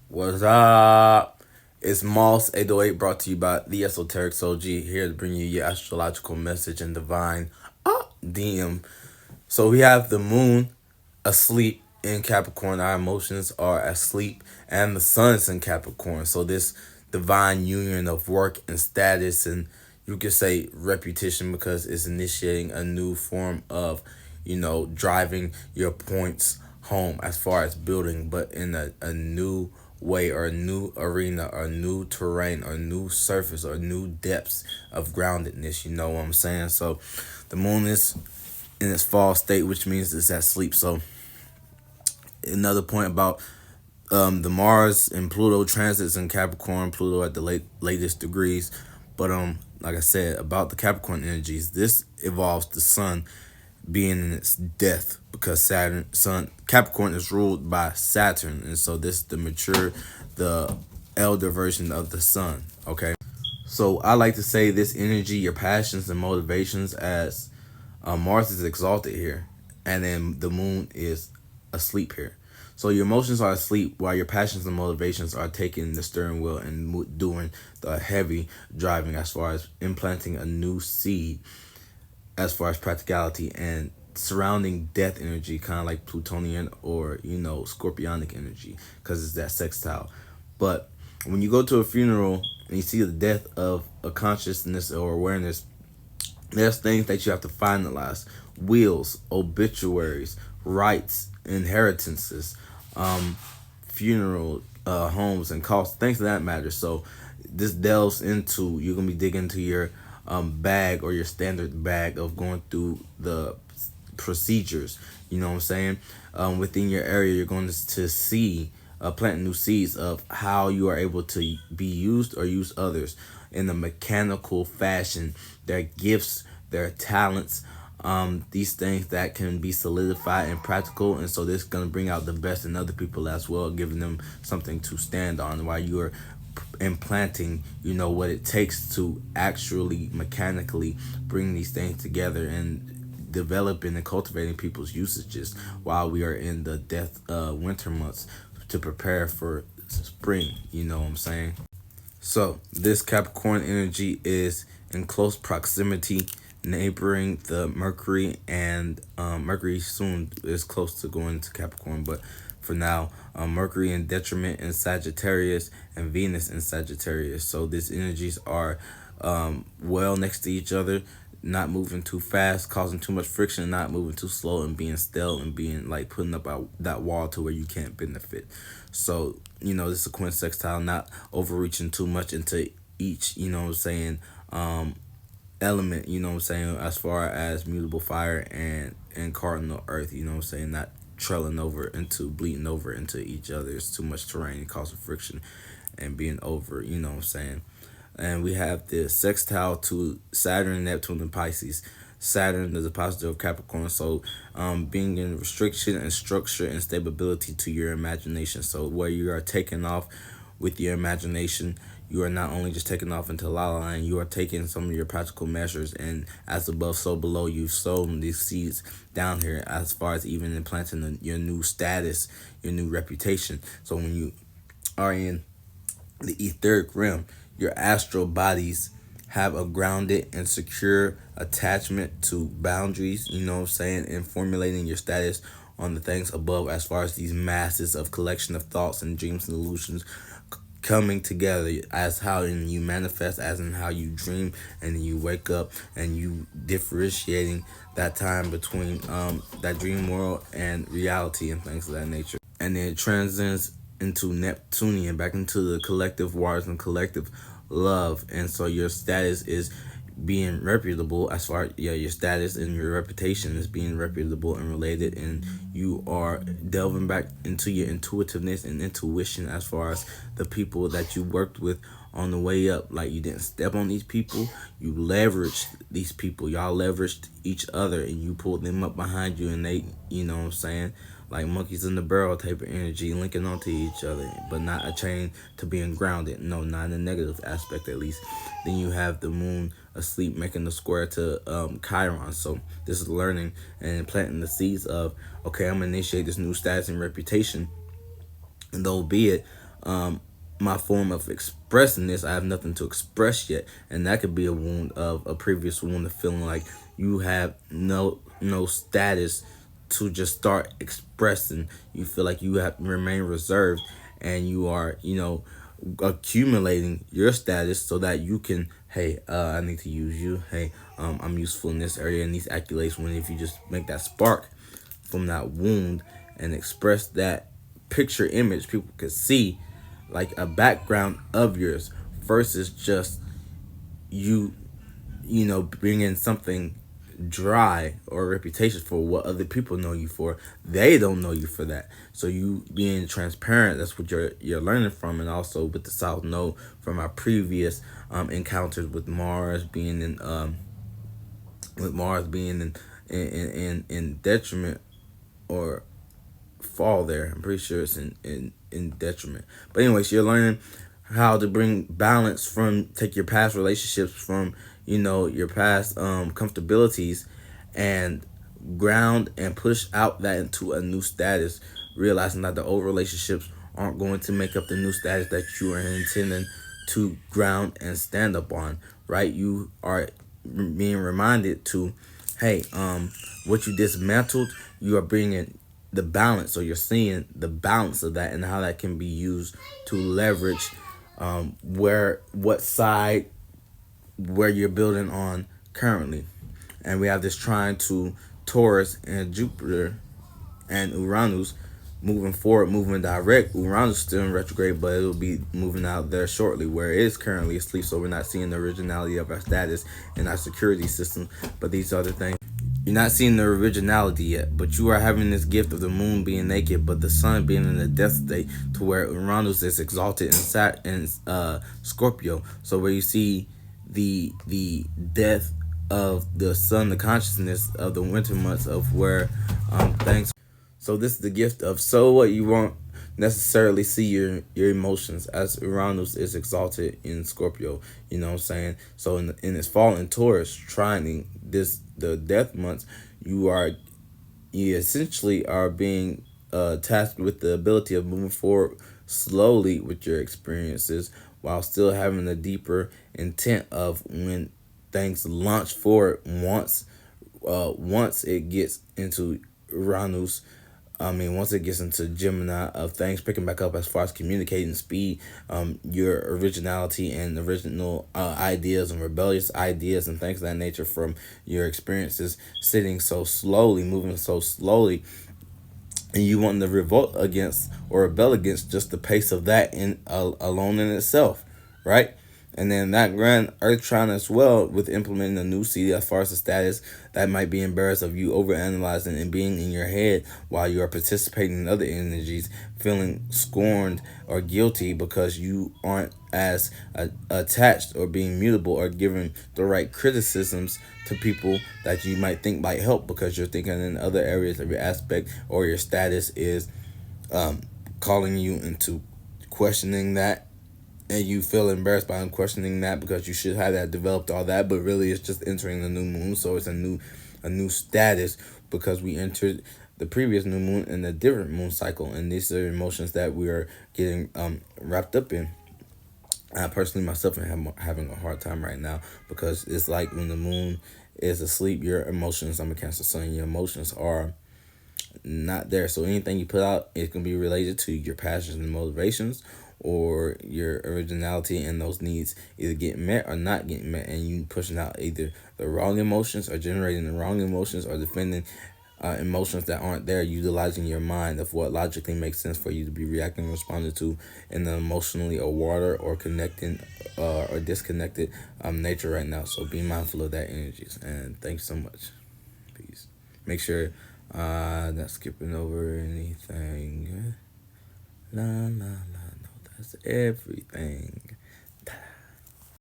What's up? It's Moss 808 brought to you by the Esoteric Soul G, here to bring you your astrological message and divine DM. So we have the moon asleep in Capricorn. Our emotions are asleep, and the sun's in Capricorn. So this divine union of work and status, and you could say reputation, because it's initiating a new form of, driving your points home as far as building, but in a new way, or a new arena, or new terrain, or new surface, or new depths of groundedness. You know what I'm saying? So the moon is in its fall state, which means it's at sleep. So another point about the Mars and Pluto transits in Capricorn, Pluto at the latest degrees. But like I said about the Capricorn energies, this involves the sun being in its death, because Capricorn is ruled by Saturn, and so this is the elder version of the sun. Okay, so I like to say this energy, your passions and motivations, as Mars is exalted here, and then the moon is asleep here. So your emotions are asleep while your passions and motivations are taking the steering wheel and doing the heavy driving, as far as implanting a new seed, as far as practicality, and surrounding death energy, kind of like Plutonian or Scorpionic energy, because it's that sextile. But when you go to a funeral and you see the death of a consciousness or awareness, there's things that you have to finalize: wills, obituaries, rights, inheritances, funeral homes and costs, things of that matter. So this delves into, you're gonna be digging into your bag, or your standard bag of going through the procedures. You know what I'm saying? Within your area, you're going to see plant new seeds of how you are able to be used or use others in a mechanical fashion. Their gifts, their talents, these things that can be solidified and practical. And so this is going to bring out the best in other people as well, giving them something to stand on while you are implanting, what it takes to actually mechanically bring these things together, and developing and cultivating people's usages while we are in the winter months, to prepare for spring. You know what I'm saying? So this Capricorn energy is in close proximity, neighboring the Mercury, and Mercury soon is close to going to Capricorn, but for now, Mercury in detriment in Sagittarius, and Venus in Sagittarius. So these energies are well next to each other, not moving too fast, causing too much friction, not moving too slow, and being stale, and being like putting up that wall to where you can't benefit. So this is a quintsextile, not overreaching too much into each, element, as far as mutable fire and cardinal earth, not trailing over into, bleeding over into each other. It's too much terrain, causing friction and being over, And we have the sextile to Saturn, Neptune, and Pisces. Saturn is a positive of Capricorn, so being in restriction and structure and stability to your imagination. So where you are taking off with your imagination, you are not only just taking off into la la land, you are taking some of your practical measures, and as above, so below. You've sown these seeds down here, as far as even implanting your new status, your new reputation. So when you are in the etheric realm, your astral bodies have a grounded and secure attachment to boundaries, and formulating your status on the things above, as far as these masses of collection of thoughts and dreams and illusions coming together, as how you manifest, as in how you dream, and you wake up, and you differentiating that time between that dream world and reality, and things of that nature. And then it transcends into Neptunian, back into the collective waters and collective love. And so your status is being reputable, as far your status and your reputation is being reputable and related, and you are delving back into your intuitiveness and intuition, as far as the people that you worked with on the way up. Like, you didn't step on these people, you leveraged these people, y'all leveraged each other, and you pulled them up behind you, and they, like monkeys in the barrel type of energy, linking onto each other, but not a chain to being grounded. No, not in a negative aspect, at least. Then you have the moon asleep, making the square to Chiron. So this is learning and planting the seeds of, okay, I'm gonna initiate this new status and reputation, and though be it, my form of expressing this. I have nothing to express yet, and that could be a wound of a previous wound of feeling like you have no status to just start expressing. You feel like you have to remain reserved, and you are accumulating your status so that you can, hey, I need to use you. Hey, I'm useful in this area, and these accolades. When if you just make that spark from that wound and express that picture image, people could see like a background of yours versus just you bringing something dry or reputation for what other people know you for. They don't know you for that. So you being transparent, that's what you're learning from. And also with the South Node from our previous encounters with Mars being in detriment or fall there. I'm pretty sure it's in detriment. But anyways, you're learning how to bring balance from take your past relationships from your past comfortabilities and ground and push out that into a new status, realizing that the old relationships aren't going to make up the new status that you are intending to ground and stand up on, right? You are being reminded to, hey, what you dismantled, you are bringing the balance, so you're seeing the balance of that and how that can be used to leverage what side where you're building on currently. And we have this trine to Taurus and Jupiter and Uranus moving forward, moving direct. Uranus still in retrograde, but it'll be moving out there shortly, where it is currently asleep, so we're not seeing the originality of our status and our security system. But these other things, you're not seeing the originality yet, but you are having this gift of the moon being naked, but the sun being in a death state, to where Uranus is exalted in Scorpio. So where you see the death of the sun, the consciousness of the winter months of where things. So this is the gift of, so what, you won't necessarily see your emotions as Uranus is exalted in Scorpio. You know what I'm saying? So in its fall in Taurus, trining the death months, you essentially are being tasked with the ability of moving forward slowly with your experiences while still having the deeper intent of when things launch forward once it gets into Uranus. Once it gets into Gemini, of things picking back up as far as communicating speed, your originality and original ideas and rebellious ideas and things of that nature from your experiences sitting so slowly, moving so slowly, and you want to revolt against or rebel against just the pace of that alone in itself, right? And then that grand Earth trine as well, with implementing a new seed as far as the status that might be embarrassed of you overanalyzing and being in your head while you are participating in other energies, feeling scorned or guilty because you aren't as attached or being mutable or giving the right criticisms to people that you might think might help, because you're thinking in other areas of your aspect or your status is calling you into questioning that, and you feel embarrassed by them questioning that because you should have that developed all that, but really it's just entering the new moon, so it's a new status because we entered the previous new moon in a different moon cycle, and these are emotions that we are getting wrapped up in. I personally myself am having a hard time right now because it's like when the moon is asleep, your emotions, I'm a Cancer sun, your emotions are not there. So anything you put out, it can be related to your passions and motivations, or your originality and those needs either getting met or not getting met, and you pushing out either the wrong emotions or generating the wrong emotions or defending emotions that aren't there, utilizing your mind of what logically makes sense for you to be reacting and responding to in the emotionally or water or connecting or disconnected nature right now. So be mindful of that energies, and thanks so much. Peace. Make sure not skipping over anything. La la la, no, that's everything.